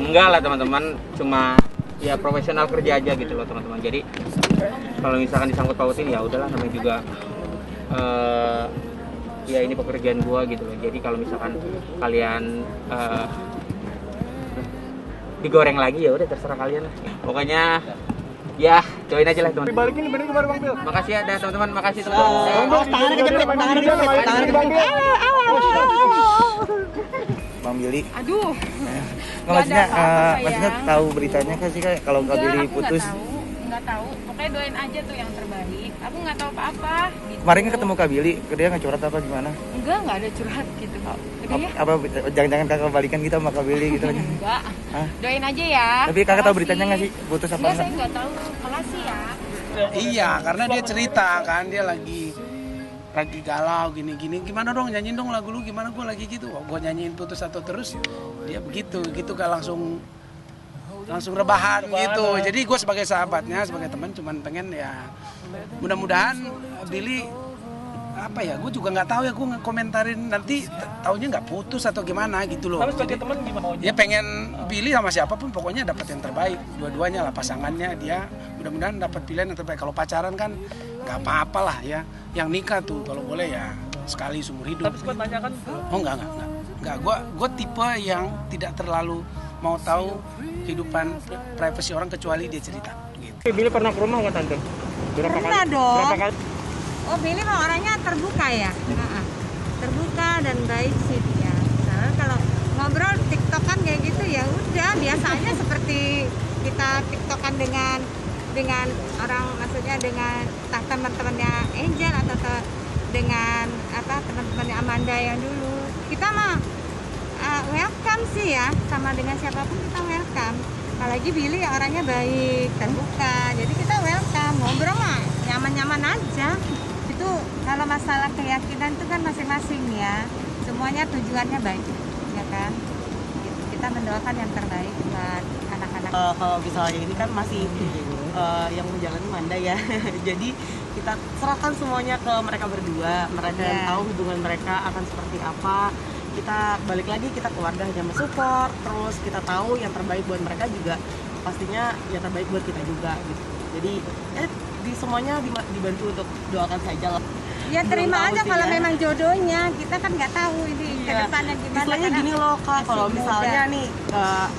Enggak lah teman-teman, cuma ya profesional kerja aja gitu loh teman-teman. Jadi kalau misalkan disangkut pautin ya udahlah, namanya juga ya ini pekerjaan gua gitu loh. Jadi kalau misalkan kalian digoreng lagi ya udah terserah kalian lah. Pokoknya ya join aja lah teman-teman. Balikin bener kemarin Bang Bil. Makasih ya dah teman-teman, makasih teman-teman. Tangannya kejepit, tangannya Bang Bil. Bang Billy. Aduh. Nggak, maksudnya tahu beritanya kan sih Kak kalau Kak Billy putus. Nggak tahu. Pokoknya doain aja tuh yang terbaik. Aku nggak tahu apa-apa. Gitu. Kemarin kan ketemu Kak Billy, dia ngecurhat apa gimana? Nggak ada curhat gitu. Udah ya? Apa jangan-jangan Kakak balikan gitu sama Kak Billy gitu? Enggak. Hah? Doain aja ya. Tapi Kakak tahu beritanya nggak sih putus apa Enggak, enggak? saya nggak tahu. Makasih ya. Iya, karena dia cerita kan dia lagi galau gini-gini, gimana dong nyanyiin dong lagu lu, gimana gue lagi gitu, gue nyanyiin putus atau terus dia begitu gak langsung rebahan gitu. Jadi gue sebagai sahabatnya, sebagai teman cuman pengen ya mudah-mudahan Billy apa ya, gue juga nggak tahu ya, gue komentarin nanti taunya nggak putus atau gimana gitu loh. Tapi sebagai teman gimana? Ya pengen Billy sama siapapun pokoknya dapat yang terbaik, dua-duanya lah, pasangannya dia mudah-mudahan dapat pilihan yang terbaik. Kalau pacaran kan nggak apa-apa lah ya, yang nikah tuh kalau boleh ya sekali seumur hidup. Tapi sempat tanya kan? Oh enggak. Gue tipe yang tidak terlalu mau tahu kehidupan privasi orang kecuali dia cerita. Gitu. Billy pernah ke rumah nggak tante? Pernah dong. Berapa kali? Oh, Billy mah orangnya terbuka ya. Terbuka dan baik sih dia. Nah, kalau ngobrol tiktokan kayak gitu ya udah biasanya seperti kita tiktokan dengan orang, maksudnya dengan teman-temannya Angel atau dengan teman-temannya Amanda yang dulu. Kita mah welcome sih ya, sama dengan siapapun kita welcome. Apalagi Billy orangnya baik, terbuka. Jadi kita welcome, ngobrol mah nyaman-nyaman aja. Itu kalau masalah keyakinan itu kan masing-masing ya. Semuanya tujuannya baik, ya kan? Kita mendoakan yang terbaik buat anak-anak. Kalau misalnya ini kan masih yang menjalani Manda ya. Jadi kita serahkan semuanya ke mereka berdua. Mereka yang tahu hubungan mereka akan seperti apa. Kita balik lagi, kita keluarga hanya mensupport. Terus kita tahu yang terbaik buat mereka juga pastinya yang terbaik buat kita juga gitu. Jadi di semuanya dibantu untuk doakan saja lah. Ya terima aja kalau memang jodohnya, kita kan nggak tahu ini ke depannya gimana. Istilahnya gini loh Kak, kalau misalnya nih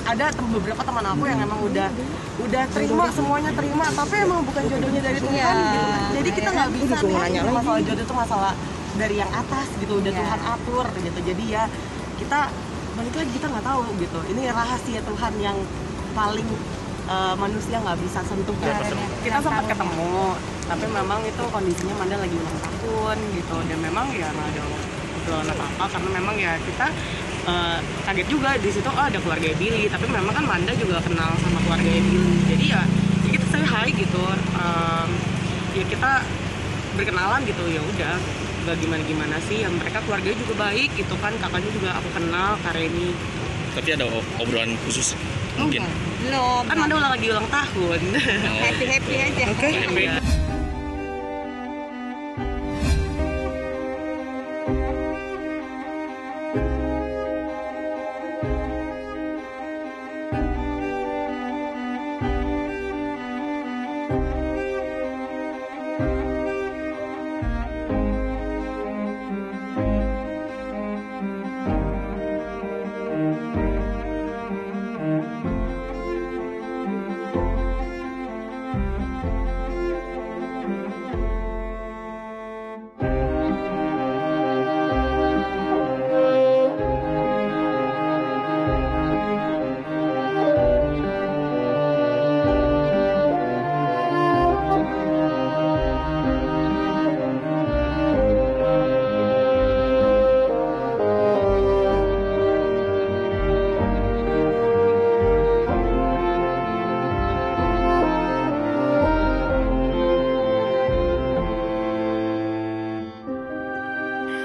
ada beberapa teman aku yang emang udah terima, semuanya terima, tapi emang bukan jodohnya dari Tuhan gitu. Jadi kita nggak bisa nih, masalah jodoh itu masalah dari yang atas gitu, udah Tuhan atur gitu. Jadi ya kita balik lagi, kita nggak tahu gitu. Ini rahasia Tuhan yang paling manusia nggak bisa sentuh gitu. Kita sempat ketemu, tapi memang itu kondisinya Manda lagi ulang tahun gitu, dan memang ya nggak ada obrolan apa-apa karena memang ya kita kaget juga di situ ada keluarga Billy, tapi memang kan Manda juga kenal sama keluarga Billy, jadi ya kita say hi gitu, ya kita berkenalan gitu, ya udah nggak gimana sih, yang mereka keluarganya juga baik gitu kan, kakaknya juga aku kenal, Kareni. Tapi ada obrolan khusus mungkin? Belum. Kan Manda lagi ulang tahun. Happy aja. Oke.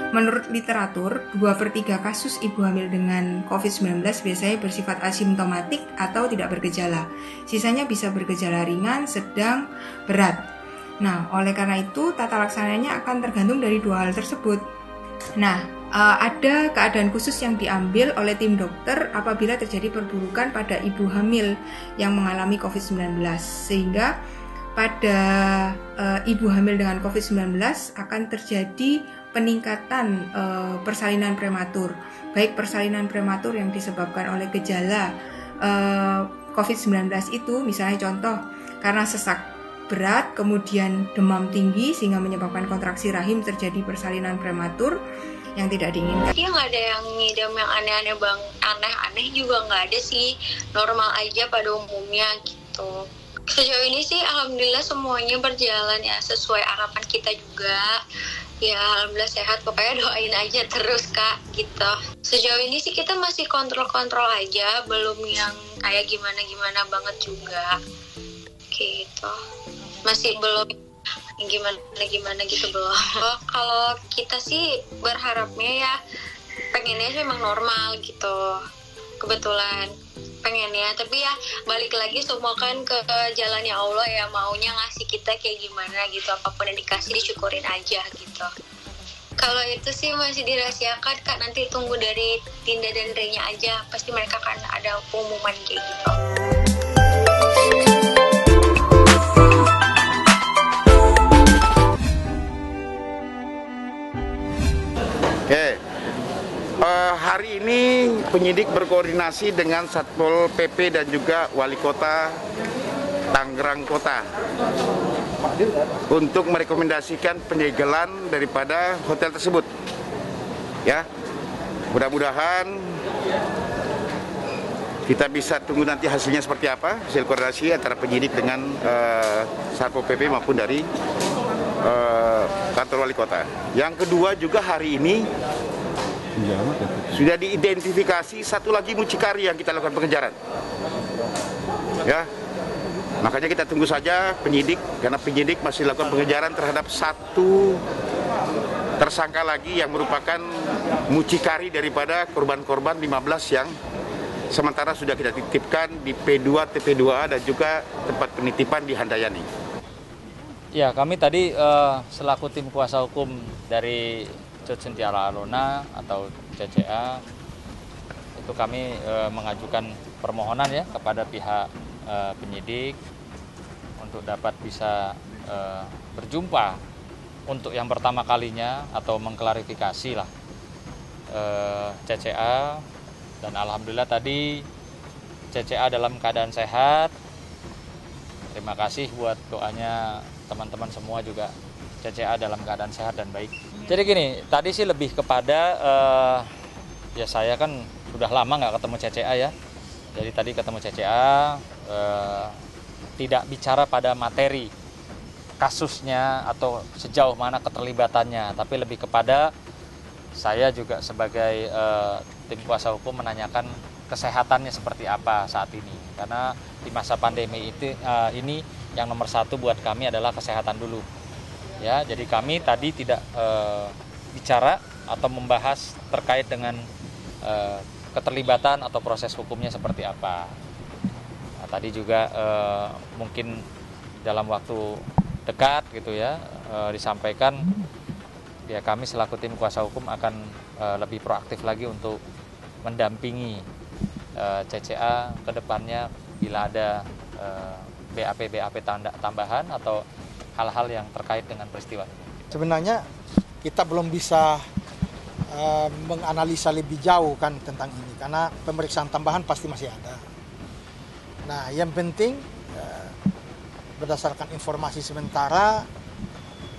Menurut literatur, 2/3 kasus ibu hamil dengan COVID-19 biasanya bersifat asimptomatik atau tidak bergejala. Sisanya bisa bergejala ringan, sedang, berat. Nah, oleh karena itu, tata laksananya akan tergantung dari dua hal tersebut. Nah, ada keadaan khusus yang diambil oleh tim dokter apabila terjadi perburukan pada ibu hamil yang mengalami COVID-19, sehingga pada ibu hamil dengan COVID-19 akan terjadi peningkatan persalinan prematur, baik persalinan prematur yang disebabkan oleh gejala COVID-19 itu, misalnya contoh karena sesak berat, kemudian demam tinggi sehingga menyebabkan kontraksi rahim, terjadi persalinan prematur yang tidak diinginkan. Dia nggak ada yang ngidam yang aneh-aneh bang, aneh-aneh juga nggak ada sih, normal aja pada umumnya gitu. Sejauh ini sih alhamdulillah semuanya berjalan ya sesuai harapan kita juga. Ya alhamdulillah sehat, pokoknya doain aja terus kak gitu. Sejauh ini sih kita masih kontrol-kontrol aja, belum yang kayak gimana-gimana banget juga gitu. Masih belum gimana gitu belum. Kalau kita sih berharapnya ya pengennya sih memang normal gitu, kebetulan pengennya, tapi ya balik lagi semua kan ke jalannya Allah ya, maunya ngasih kita kayak gimana gitu, apapun yang dikasih disyukurin aja gitu. Kalau itu sih masih dirahasiakan kak, nanti tunggu dari Dinda dan Renya aja, pasti mereka kan ada pengumuman kayak gitu. Oke, hari ini penyidik berkoordinasi dengan Satpol PP dan juga Wali Kota Tangerang Kota untuk merekomendasikan penyegelan daripada hotel tersebut. Ya, mudah-mudahan kita bisa tunggu nanti hasilnya seperti apa, hasil koordinasi antara penyidik dengan Satpol PP maupun dari kantor wali kota. Yang kedua juga hari ini sudah diidentifikasi satu lagi mucikari yang kita lakukan pengejaran. Ya, makanya kita tunggu saja penyidik, karena penyidik masih lakukan pengejaran terhadap satu tersangka lagi yang merupakan mucikari daripada korban-korban 15 yang sementara sudah kita titipkan di P2 TP2A dan juga tempat penitipan di Handayani. Ya, kami tadi selaku tim kuasa hukum dari Cut Sintiara Alona atau CCA, itu kami mengajukan permohonan ya kepada pihak penyidik untuk dapat bisa berjumpa untuk yang pertama kalinya atau mengklarifikasi lah CCA, dan alhamdulillah tadi CCA dalam keadaan sehat. Terima kasih buat doanya teman-teman semua juga, CCA dalam keadaan sehat dan baik. Jadi gini, tadi sih lebih kepada ya saya kan sudah lama nggak ketemu CCA ya. Jadi tadi ketemu CCA tidak bicara pada materi kasusnya atau sejauh mana keterlibatannya, tapi lebih kepada saya juga sebagai tim kuasa hukum menanyakan kesehatannya seperti apa saat ini. Karena di masa pandemi ini yang nomor satu buat kami adalah kesehatan dulu. Ya, jadi kami tadi tidak bicara atau membahas terkait dengan keterlibatan atau proses hukumnya seperti apa. Nah, tadi juga mungkin dalam waktu dekat gitu ya disampaikan ya kami selaku tim kuasa hukum akan lebih proaktif lagi untuk mendampingi CCA ke depannya bila ada BAP tambahan atau hal-hal yang terkait dengan peristiwa ini. Sebenarnya kita belum bisa menganalisa lebih jauh kan tentang ini karena pemeriksaan tambahan pasti masih ada. Nah, yang penting berdasarkan informasi sementara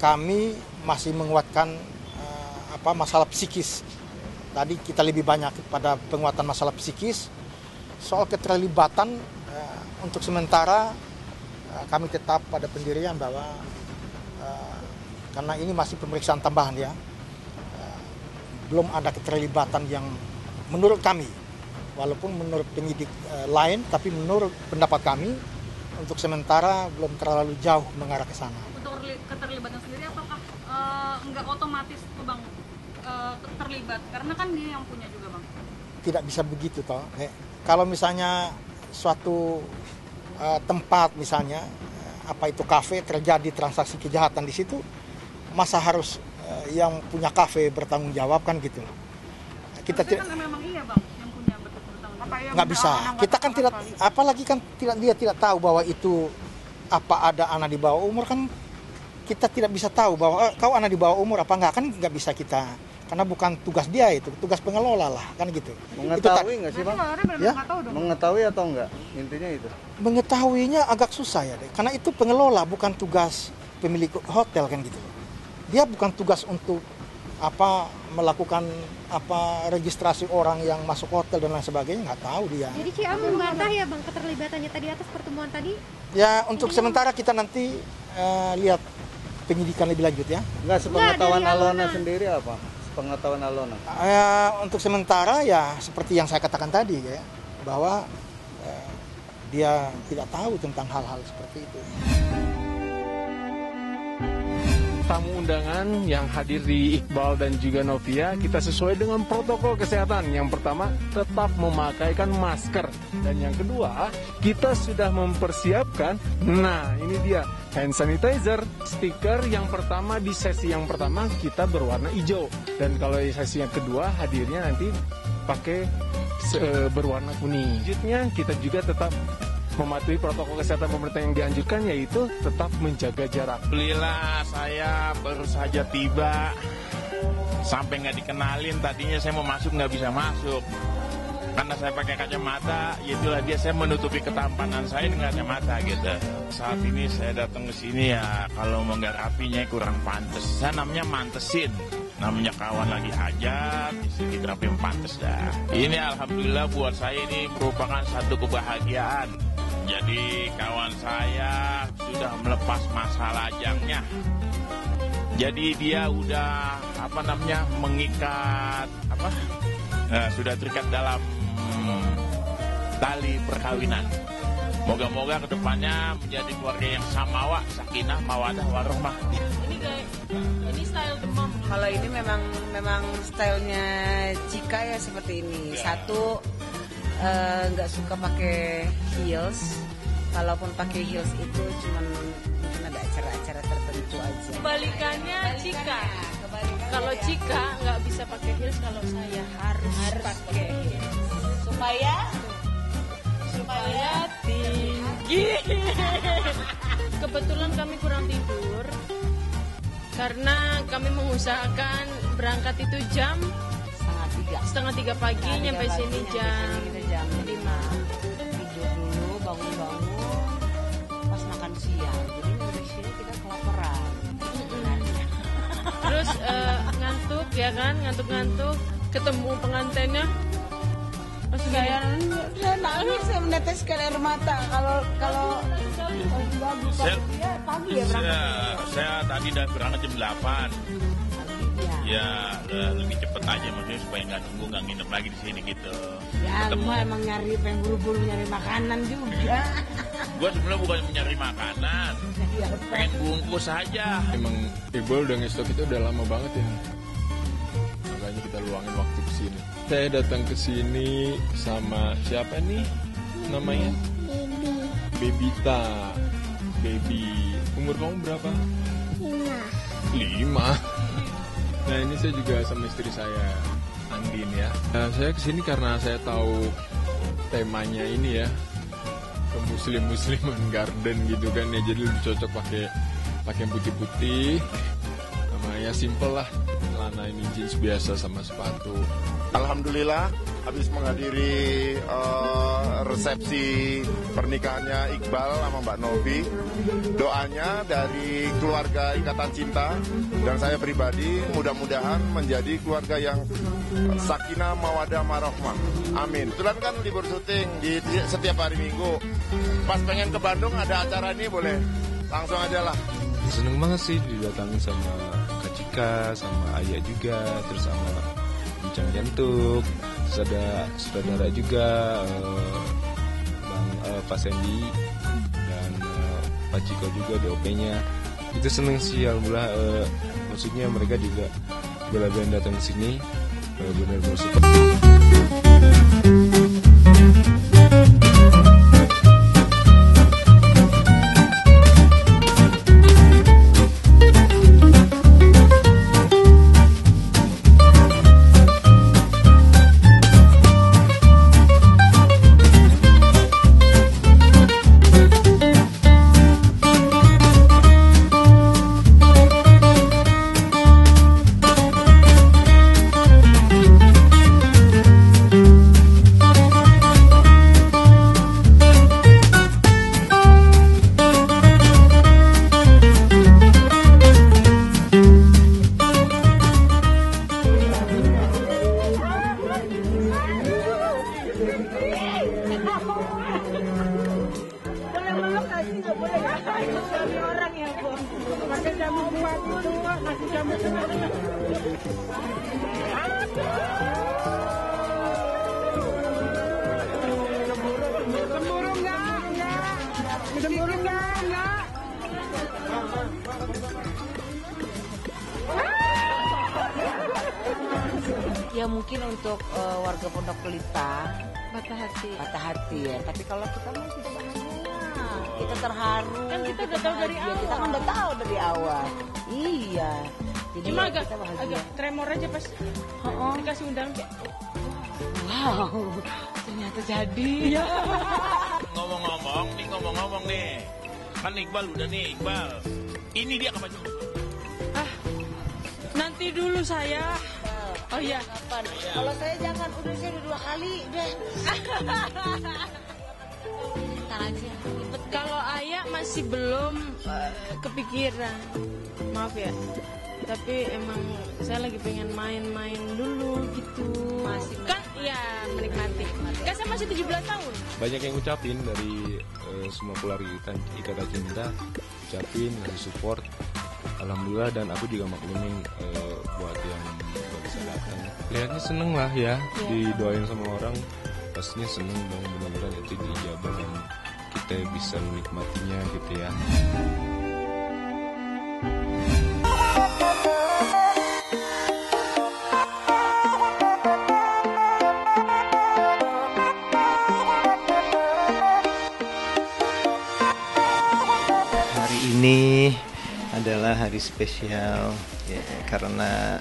kami masih menguatkan masalah psikis. Tadi kita lebih banyak pada penguatan masalah psikis. Soal keterlibatan untuk sementara kami tetap pada pendirian bahwa karena ini masih pemeriksaan tambahan ya, belum ada keterlibatan yang menurut kami, walaupun menurut penyidik lain, tapi menurut pendapat kami untuk sementara belum terlalu jauh mengarah ke sana. Untuk keterlibatan sendiri apakah nggak otomatis tuh bang terlibat? Karena kan dia yang punya juga bang. Tidak bisa begitu toh. Kalau misalnya suatu tempat misalnya apa itu kafe terjadi transaksi kejahatan di situ, masa harus yang punya kafe bertanggung jawab kan gitu. Kita tidak memang iya bang yang punya bertanggung jawab. nggak bisa. Kita kan tidak, apalagi kan dia tidak tahu bahwa itu apa ada anak di bawah umur kan, kita tidak bisa tahu bahwa kau anak di bawah umur apa enggak, kan nggak bisa kita, karena bukan tugas dia, itu tugas pengelola lah kan gitu. Mengetahui nggak sih bang? Ya? Mengetahui atau enggak? Intinya itu. Mengetahuinya agak susah ya deh, karena itu pengelola, bukan tugas pemilik hotel kan gitu. Dia bukan tugas untuk melakukan registrasi orang yang masuk hotel dan lain sebagainya, nggak tahu dia. Jadi Cia membantah ya bang keterlibatannya tadi atas pertemuan tadi? Ya untuk sementara kita nanti lihat penyidikan lebih lanjut ya. Enggak, sepengetahuan Alona sendiri apa? Sepengetahuan Alona? Untuk sementara ya seperti yang saya katakan tadi ya, bahwa dia tidak tahu tentang hal-hal seperti itu. Tamu undangan yang hadir di Iqbal dan juga Novia, kita sesuai dengan protokol kesehatan. Yang pertama, tetap memakaikan masker. Dan yang kedua, kita sudah mempersiapkan, nah ini dia, hand sanitizer. Stiker yang pertama di sesi yang pertama kita berwarna hijau. Dan kalau di sesi yang kedua, hadirnya nanti pakai berwarna kuning. Selanjutnya, kita juga tetap mematuhi protokol kesehatan pemerintah yang dianjurkan, yaitu tetap menjaga jarak. Alhamdulillah saya baru saja tiba, sampai nggak dikenalin, tadinya saya mau masuk nggak bisa masuk karena saya pakai kacamata. Itulah dia, saya menutupi ketampanan saya dengan kacamata gitu. Saat ini saya datang ke sini ya, kalau mau nggak rapinya kurang pantas. Saya namanya mantesin, namanya kawan lagi hajat, di sini rapi pantas dah. Ini alhamdulillah buat saya ini merupakan satu kebahagiaan. Jadi kawan saya sudah melepas masa lajangnya. Jadi dia udah mengikat sudah terikat dalam tali perkawinan. Moga-moga kedepannya menjadi keluarga yang samawa, sakinah, mawadah, warahmah. Ini style demam. Kalau ini memang stylenya Cika ya seperti ini. Satu nggak suka pakai heels. Kalaupun pakai heels itu cuman mungkin ada acara-acara tertentu aja. Kebalikannya Cika. Kalau Cika nggak bisa pakai heels, kalau saya harus pakai heels. Supaya tinggi. Kebetulan kami kurang tidur karena kami mengusahakan berangkat itu jam 2:30 pagi, nyampe sini jam 5. Tidur dulu, bangun-bangun, pas makan siang. Jadi dari sini kita kelaparan. Terus ngantuk ya kan, ngantuk-ngantuk. Ketemu pengantinnya. Saya nangis, saya meneteskan air mata. Kalau pagi ya berangkat. Saya tadi udah berangkat jam 8. Ya lebih cepet aja maksudnya supaya nggak nunggu, nggak nginep lagi di sini gitu. Ya lu emang pengen buru-buru nyari makanan juga. Gua sebenarnya bukan mencari makanan, pengen bungkus aja. Emang Iqbal udah ngestok itu udah lama banget ya, makanya kita luangin waktu ke sini. Saya datang ke sini sama siapa nih namanya? Bebita. Baby. Umur kamu berapa? 5. Nah ini saya juga sama istri saya, Andin ya. Saya kesini karena saya tahu temanya ini ya, Musliman garden gitu kan ya. Jadi lebih cocok pakai yang putih-putih, sama ya simple lah. Celana ini jeans biasa sama sepatu. Alhamdulillah habis menghadiri resepsi pernikahannya Iqbal sama Mbak Novi. Doanya dari keluarga Ikatan Cinta dan saya pribadi mudah-mudahan menjadi keluarga yang sakinah, mawadah, warahmah. Amin. Kebetulan kan libur syuting di setiap hari Minggu. Pas pengen ke Bandung ada acara ini boleh langsung aja lah. Seneng banget sih didatangi sama Kak Cika, sama Ayah juga, terus sama Bincang Jantuk, terus ada saudara juga Pak Sandy dan Pak Ciko juga DOP-nya. Itu seneng sih, alhamdulillah. Maksudnya mereka juga bela-belain datang ke sini, benar-benar support. orang ya, Bu. Pakai jamu 4 itu, nasi jamu setengah. Cemburu enggak? Cemburu enggak? Ya mungkin untuk warga Pondok Pelita patah hati ya. Tapi kalau kita mah sudah bahagia, kita terharu. Kan kita udah tahu dari awal. Kita kan udah tahu dari awal. Iya. Jadi Cuma ya kita agak tremor aja pas dikasih undang kayak wow, ternyata jadi. Iya. Ngomong-ngomong nih. Kan Iqbal udah nih, Iqbal. Ini dia kapan? Nanti dulu saya. Oh iya. Kalau saya jangan, udah saya udah 2 kali deh. Ntar aja. Kalau Ayah masih belum kepikiran. Maaf ya. Tapi emang saya lagi pengen main-main dulu gitu. Masih kan ya menikmati. Kan saya masih 17 tahun. Banyak yang ngucapin dari semua keluarga Ikatan Cinta, ucapin, ngasih support. Alhamdulillah, dan aku juga maklumin buat yang gak bisa datang. Lihatnya seneng lah ya, didoain sama orang, pastinya seneng dong, mudah-mudahan itu diijabah dan kita bisa menikmatinya gitu ya. Hari ini adalah hari spesial ya, karena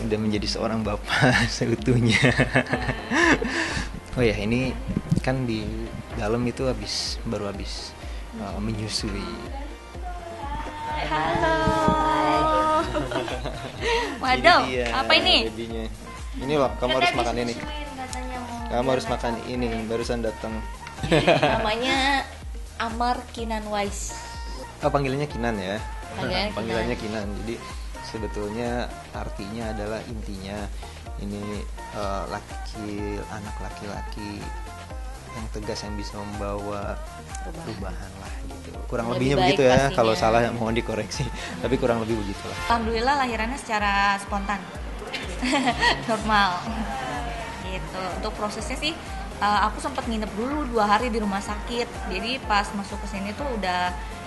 udah menjadi seorang bapak seutuhnya. Oh ya, ini kan di dalam itu baru habis menyusui. Halo. Waduh, apa ini? Babynya. Ini loh, kamu harus makan ini. Kamu harus makan ini, barusan datang. Namanya Amar Kinan Wise. Oh, panggilannya Kinan ya. Panggilannya Kinan. Jadi sebetulnya artinya adalah intinya ini anak laki-laki yang tegas yang bisa membawa perubahan lah gitu. Kurang lebihnya begitu ya. Pastinya. Kalau salah mohon dikoreksi. Tapi kurang lebih begitulah. Alhamdulillah lahirannya secara spontan. Normal. Gitu. Untuk prosesnya sih aku sempat nginep dulu 2 hari di rumah sakit. Jadi pas masuk ke sini tuh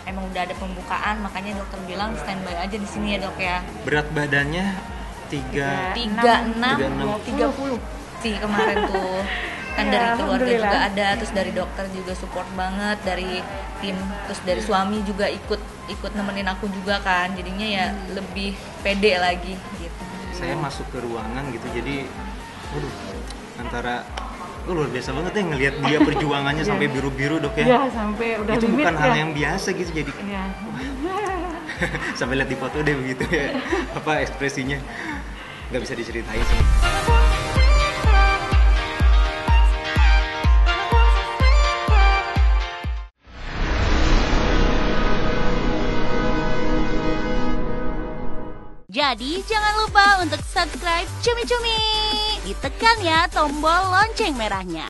emang udah ada pembukaan, makanya dokter bilang standby aja di sini ya, Dok ya. Berat badannya 36 30 sih kemarin tuh. Kan dari keluarga juga ada, terus dari dokter juga support banget, dari tim, terus dari suami juga ikut nemenin aku juga kan. Jadinya ya lebih pede lagi gitu. Saya masuk ke ruangan gitu, jadi antara luar biasa banget ya ngelihat dia perjuangannya sampai biru-biru, Dok ya. Iya, sampai udah itu limit, bukan hal ya. yang biasa gitu, jadi sampai lihat di foto deh begitu ya. Apa ekspresinya nggak bisa diceritain sih. Jadi jangan lupa untuk subscribe Cumi Cumi. Ditekan ya tombol lonceng merahnya.